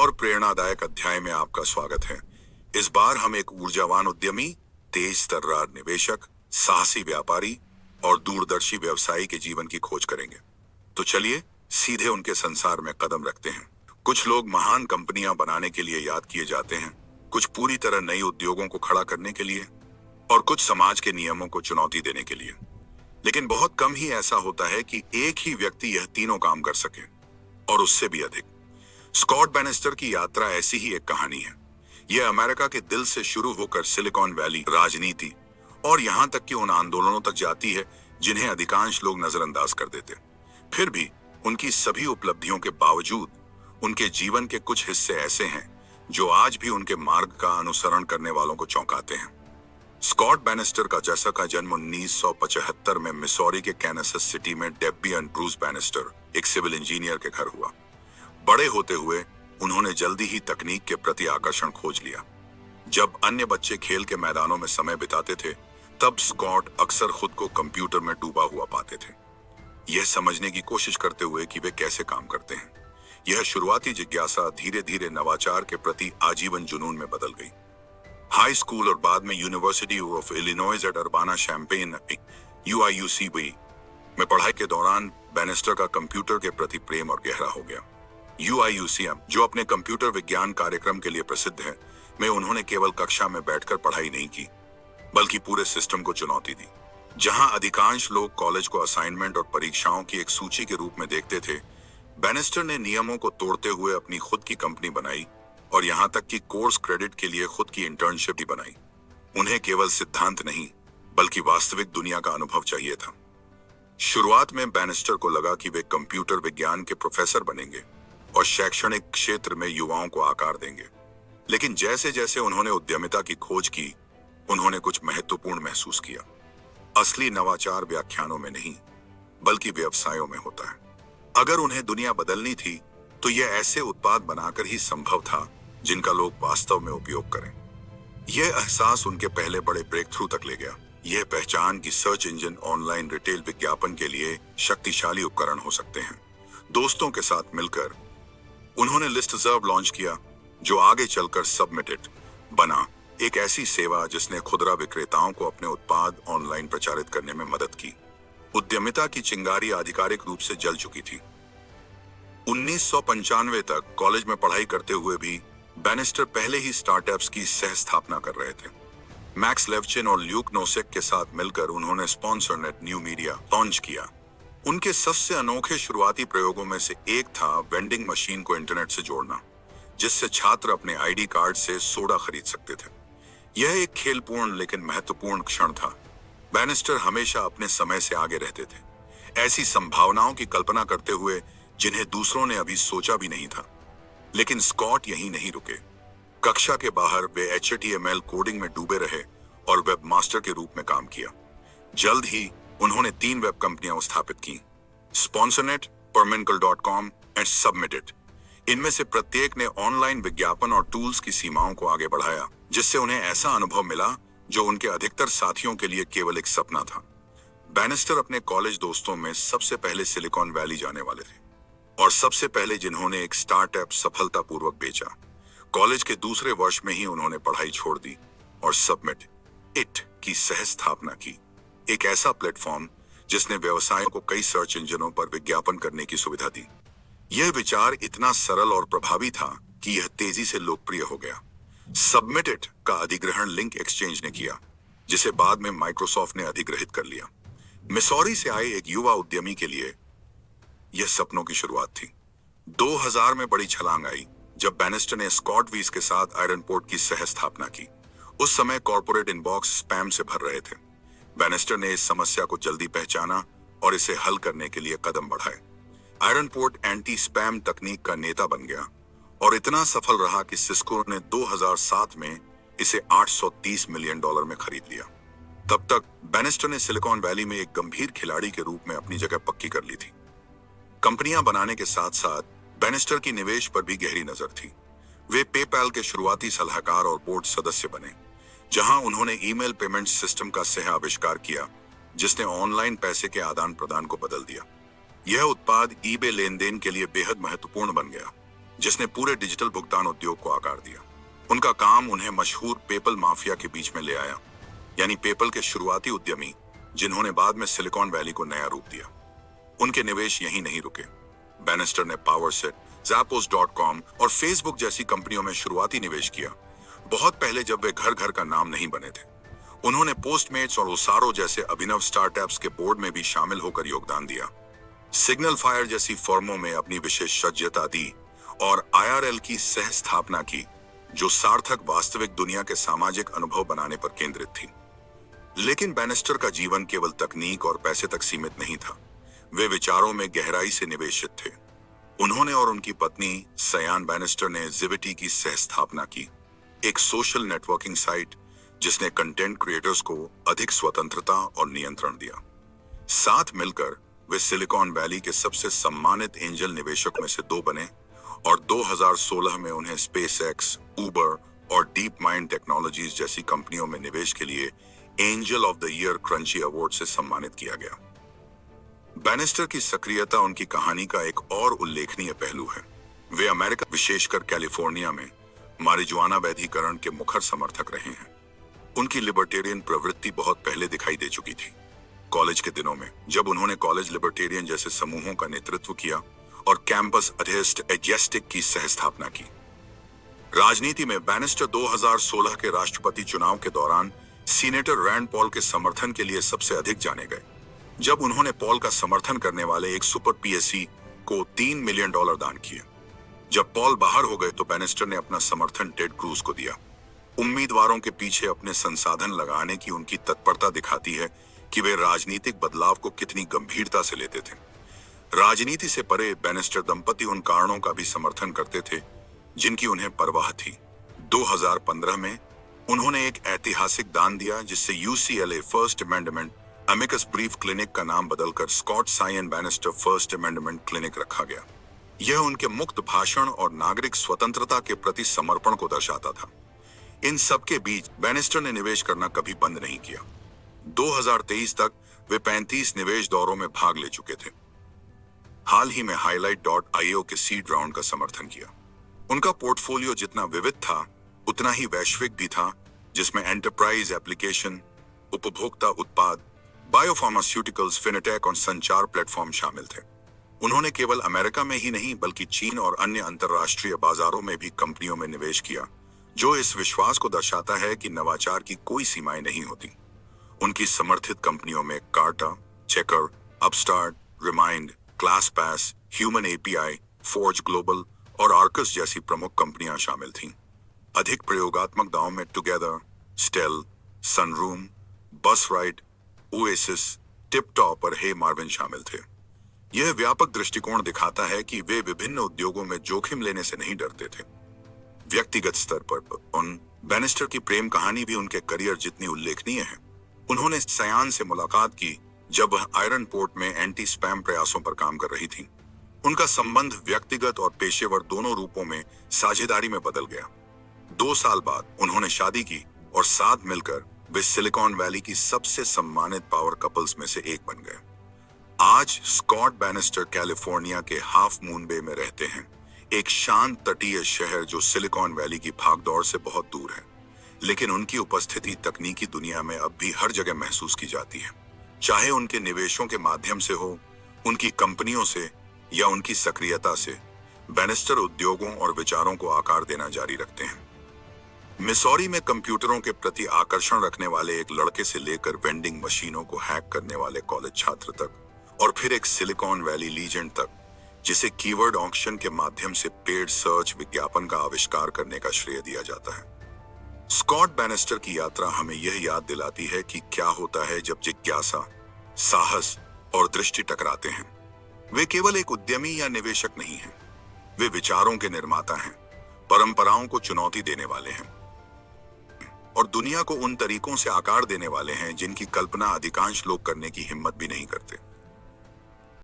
और प्रेरणादायक अध्याय में आपका स्वागत है। इस बार हम एक ऊर्जावान उद्यमी, तेज तर्रार निवेशक, साहसी व्यापारी और दूरदर्शी व्यवसायी के जीवन की खोज करेंगे। तो चलिए सीधे उनके संसार में कदम रखते हैं। कुछ लोग महान कंपनियां बनाने के लिए याद किए जाते हैं, कुछ पूरी तरह नए उद्योगों को खड़ा करने के लिए और कुछ समाज के नियमों को चुनौती देने के लिए। लेकिन बहुत कम ही ऐसा होता है कि एक ही व्यक्ति यह तीनों काम कर सके, और उससे भी अधिक। स्कॉट बैनिस्टर की यात्रा ऐसी ही एक कहानी है। यह अमेरिका के दिल से शुरू होकर सिलिकॉन वैली, राजनीति और यहां तक कि उन आंदोलनों तक जाती है जिन्हें अधिकांश लोग नजरअंदाज कर देते। फिर भी उनकी सभी उपलब्धियों के बावजूद उनके जीवन के कुछ हिस्से ऐसे हैं जो आज भी उनके मार्ग का अनुसरण करने वालों को चौंकाते हैं। स्कॉट बैनिस्टर का जन्म 1975 में मिसौरी के कैनसस सिटी में डेब्बी एंड ब्रूस बैनिस्टर, एक सिविल इंजीनियर के घर हुआ। बड़े होते हुए उन्होंने जल्दी ही तकनीक के प्रति आकर्षण खोज लिया। जब अन्य बच्चे खेल के मैदानों में समय बिताते थे, तब स्कॉट अक्सर खुद को कंप्यूटर में डूबा हुआ पाते थे, यह समझने की कोशिश करते हुए कि वे कैसे काम करते हैं। यह शुरुआती जिज्ञासा धीरे धीरे नवाचार के प्रति आजीवन जुनून में बदल गई। हाई स्कूल और बाद में University of Illinois at Urbana Champaign UIUCB में पढ़ाई के दौरान बैनिस्टर का कंप्यूटर के प्रति प्रेम और गहरा हो गया। UIUCM, जो अपने कंप्यूटर विज्ञान कार्यक्रम के लिए प्रसिद्ध है, में उन्होंने केवल कक्षा में बैठकर पढ़ाई नहीं की, बल्कि पूरे सिस्टम को चुनौती दी। जहां अधिकांश लोग कॉलेज को असाइनमेंट और परीक्षाओं की एक सूची के रूप में देखते थे, बैनिस्टर ने नियमों को तोड़ते हुए अपनी खुद की कंपनी बनाई और यहां तक कि कोर्स क्रेडिट के लिए खुद की इंटर्नशिप भी बनाई। उन्हें केवल सिद्धांत नहीं, बल्कि वास्तविक दुनिया का अनुभव चाहिए था। शुरुआत में बैनिस्टर को लगा कि वे कंप्यूटर विज्ञान के प्रोफेसर बनेंगे और शैक्षणिक क्षेत्र में युवाओं को आकार देंगे। लेकिन जैसे जैसे उन्होंने उद्यमिता की खोज की, उन्होंने कुछ महत्वपूर्ण महसूस किया। असली नवाचार व्याख्यानों में नहीं, बल्कि व्यवसायों में होता है। अगर उन्हें दुनिया बदलनी थी, तो यह ऐसे उत्पाद बनाकर ही संभव था जिनका लोग वास्तव में उपयोग करें। यह एहसास उनके पहले बड़े ब्रेक थ्रू तक ले गया। यह पहचान कि सर्च इंजन ऑनलाइन रिटेल विज्ञापन के लिए शक्तिशाली उपकरण हो सकते हैं। दोस्तों के साथ मिलकर उन्होंने लिस्टसर्व लॉन्च किया, जो आगे चलकर सबमिटेड बना, एक ऐसी सेवा जिसने खुदरा विक्रेताओं को अपने उत्पाद ऑनलाइन प्रचारित करने में मदद की। उद्यमिता की चिंगारी आधिकारिक रूप से जल चुकी थी। 1995 तक कॉलेज में पढ़ाई करते हुए भी बैनिस्टर पहले ही स्टार्टअप्स की सह स्थापना कर रहे थे। मैक्स लेवचिन और ल्यूक नोसेक के साथ मिलकर उन्होंने स्पॉन्सरनेट न्यू मीडिया लॉन्च किया। उनके सबसे अनोखे शुरुआती प्रयोगों में से एक था वेंडिंग मशीन को इंटरनेट से जोड़ना, जिससे छात्र अपने ID कार्ड से सोडा खरीद सकते थे। यह एक खेलपूर्ण लेकिन महत्वपूर्ण क्षण था। बैनिस्टर हमेशा अपने समय से आगे रहते थे, ऐसी संभावनाओं की कल्पना करते हुए जिन्हें दूसरों ने अभी सोचा भी नहीं था। लेकिन स्कॉट यहीं नहीं रुके। कक्षा के बाहर वे HTML कोडिंग में डूबे रहे और वेब मास्टर के रूप में काम किया। जल्द ही उन्होंने 3 वेब कंपनियां स्थापित की, स्पॉन्सरनेट, Permincle.com एंड सबमिटेड। इनमें से प्रत्येक ने ऑनलाइन विज्ञापन और टूल्स की सीमाओं को आगे बढ़ाया, जिससे उन्हें ऐसा अनुभव मिला जो उनके अधिकतर साथियों के लिए केवल एक सपना था। बैनिस्टर अपने कॉलेज दोस्तों में सबसे पहले सिलिकॉन वैली जाने वाले थे और सबसे पहले जिन्होंने एक स्टार्टअप सफलतापूर्वक बेचा। कॉलेज के दूसरे वर्ष में ही उन्होंने पढ़ाई छोड़ दी और सबमिट की सह स्थापना की, एक ऐसा प्लेटफॉर्म जिसने व्यवसायों को कई सर्च इंजनों पर विज्ञापन करने की सुविधा दी। यह विचार इतना सरल और प्रभावी था कि यह तेजी से लोकप्रिय हो गया। सबमिटेड का अधिग्रहण लिंक एक्सचेंज ने किया, जिसे बाद में माइक्रोसॉफ्ट ने अधिग्रहित कर लिया। मिसौरी से आए एक युवा उद्यमी के लिए यह सपनों की शुरुआत थी। 2000 में बड़ी छलांग आई जब बैनिस्टर ने स्कॉट वीस के साथ आयरनपोर्ट की सह स्थापना की। उस समय कॉर्पोरेट इनबॉक्स स्पैम से भर रहे थे। बैनिस्टर ने इस समस्या को जल्दी पहचाना और इसे हल करने के लिए कदम बढ़ाए। आयरनपोर्ट एंटी स्पैम तकनीक का नेता बन गया और इतना सफल रहा कि सिस्को ने 2007 में इसे $830 मिलियन में खरीद लिया। तब तक बैनिस्टर ने सिलिकॉन वैली में एक गंभीर खिलाड़ी के रूप में अपनी जगह पक्की कर ली थी। कंपनियां बनाने के साथ साथ बैनिस्टर की निवेश पर भी गहरी नजर थी। वे पेपैल के शुरुआती सलाहकार और बोर्ड सदस्य बने, जहां उन्होंने ईमेल पेमेंट सिस्टम का सह आविष्कार किया, जिसने ऑनलाइन पैसे के आदान प्रदान को बदल दिया। यह उत्पाद ईबे लेनदेन के लिए बेहद महत्वपूर्ण बन गया। जिसने पूरे डिजिटल भुगतान उद्योग को आकार दिया। उनका काम उन्हें मशहूर पेपल माफिया के बीच में ले आया, यानी पेपल के शुरुआती उद्यमी जिन्होंने बाद में सिलिकॉन वैली को नया रूप दिया। उनके निवेश यहीं नहीं रुके। बैनिस्टर ने पावरसेट, Zappos.com और फेसबुक जैसी कंपनियों में शुरुआती निवेश किया, बहुत पहले जब वे घर घर का नाम नहीं बने थे। उन्होंने पोस्टमेट्स और ओसारो जैसे अभिनव स्टार्टअप्स के बोर्ड में भी शामिल होकर योगदान दिया, सिग्नल फायर जैसी फर्मों में अपनी विशेषज्ञता दी और IRL की सह स्थापना की, जो सार्थक वास्तविक दुनिया के सामाजिक अनुभव बनाने पर केंद्रित थी। लेकिन बैनिस्टर का जीवन केवल तकनीक और पैसे तक सीमित नहीं था। वे विचारों में गहराई से निवेशित थे। उन्होंने और उनकी पत्नी सयान बैनिस्टर ने Zivity की सह स्थापना की, एक सोशल नेटवर्किंग साइट जिसने कंटेंट क्रिएटर्स को अधिक स्वतंत्रता और नियंत्रण दिया। साथ मिलकर वे सिलिकॉन वैली के सबसे सम्मानित एंजल निवेशक में से 2 बने और 2016 में उन्हें SpaceX, Uber और DeepMind टेक्नोलॉजीज जैसी कंपनियों में निवेश के लिए angel of the year crunchy award से सम्मानित किया गया। बैनिस्टर की सक्रियता उनकी कहानी का एक और उल्लेखनीय पहलू है। वे अमेरिका, विशेषकर कैलिफोर्निया में मारिजुआना वैधीकरण के मुखर समर्थक रहे हैं। उनकी लिबर्टेरियन प्रवृत्ति बहुत पहले दिखाई दे चुकी थी। कॉलेज के दिनों में जब उन्होंने कॉलेज लिबर्टेरियन जैसे समूहों का नेतृत्व किया और कैंपस एजेस्टिक की सह स्थापना की। राजनीति में बैनिस्टर 2016 के राष्ट्रपति चुनाव के दौरान सीनेटर रैंड पॉल के समर्थन के लिए सबसे अधिक जाने गए, जब उन्होंने पॉल का समर्थन करने वाले एक सुपर PSC को $3 मिलियन दान किए। जब पॉल बाहर हो गए तो बैनिस्टर ने अपना समर्थन टेड क्रूज को दिया। उम्मीदवारों के पीछे अपने संसाधन लगाने की उनकी तत्परता दिखाती है कि वे राजनीतिक बदलाव को कितनी गंभीरता से लेते थे। राजनीति से परे बैनिस्टर दंपति उन कारणों का भी समर्थन करते थे जिनकी उन्हें परवाह थी। 2015 में उन्होंने एक ऐतिहासिक दान दिया जिससे UCLA First Amendment Amicus Brief Clinic का नाम बदलकर Scott Cyan Banister First Amendment Clinic रखा गया। यह उनके मुक्त भाषण और नागरिक स्वतंत्रता के प्रति समर्पण को दर्शाता था। इन सब के बीच बैनिस्टर ने निवेश करना कभी बंद नहीं किया। 2023 तक वे 35 निवेश दौरों में भाग ले चुके थे। हाल ही में Highlight.io के सीड राउंड का समर्थन किया। उनका पोर्टफोलियो जितना विविध था उतना ही वैश्विक भी था, जिसमें एंटरप्राइज एप्लीकेशन, उपभोक्ता उत्पाद, बायोफार्मास्यूटिकल्स, फिनटेक और संचार प्लेटफॉर्म शामिल थे। उन्होंने केवल अमेरिका में ही नहीं बल्कि चीन और अन्य अंतर्राष्ट्रीय बाजारों में भी कंपनियों में निवेश किया, जो इस विश्वास को दर्शाता है कि नवाचार की कोई सीमाएं नहीं होती। उनकी समर्थित कंपनियों में Carta, Checkr, Upstart, Remind, ClassPass, Human API, Forge Global और आर्कस जैसी प्रमुख कंपनियां शामिल थीं। अधिक प्रयोगात्मक दावों में Together, Stel, Sunroom, Bus Ride, Oasis, TipTop और हे मार्विन शामिल थे। यह व्यापक दृष्टिकोण दिखाता है कि वे विभिन्न उद्योगों में जोखिम लेने से नहीं डरते थे। व्यक्तिगत स्तर पर उन बैनिस्टर की प्रेम कहानी भी उनके करियर जितनी उल्लेखनीय है। उन्होंने सयान से मुलाकात की जब वह आयरन पोर्ट में एंटी स्पैम प्रयासों पर काम कर रही थी। उनका संबंध व्यक्तिगत और पेशेवर दोनों रूपों में साझेदारी में बदल गया। 2 साल बाद उन्होंने शादी की और साथ मिलकर वे सिलिकॉन वैली की सबसे सम्मानित पावर कपल्स में से एक बन गए। आज स्कॉट बैनिस्टर कैलिफोर्निया के हाफ मून बे में रहते हैं, एक शांत तटीय शहर जो सिलिकॉन वैली की भागदौड़ से बहुत दूर है, लेकिन उनकी उपस्थिति तकनीकी दुनिया में अब भी हर जगह महसूस की जाती है। चाहे उनके निवेशों के माध्यम से हो, उनकी कंपनियों से या उनकी सक्रियता से, बैनिस्टर उद्योगों और विचारों को आकार देना जारी रखते हैं। मिसौरी में कंप्यूटरों के प्रति आकर्षण रखने वाले एक लड़के से लेकर वेंडिंग मशीनों को हैक करने वाले कॉलेज छात्र तक, और फिर एक सिलिकॉन वैली लीजेंड तक, जिसे कीवर्ड ऑक्शन के माध्यम से पेड सर्च विज्ञापन का आविष्कार करने का श्रेय दिया जाता है। स्कॉट बैनिस्टर की यात्रा हमें यह याद दिलाती है कि क्या होता है जब जिज्ञासा, साहस और दृष्टि टकराते हैं। वे केवल एक उद्यमी या निवेशक नहीं हैं, वे विचारों के निर्माता हैं, परंपराओं को चुनौती देने वाले हैं और दुनिया को उन तरीकों से आकार देने वाले हैं जिनकी कल्पना अधिकांश लोग करने की हिम्मत भी नहीं करते।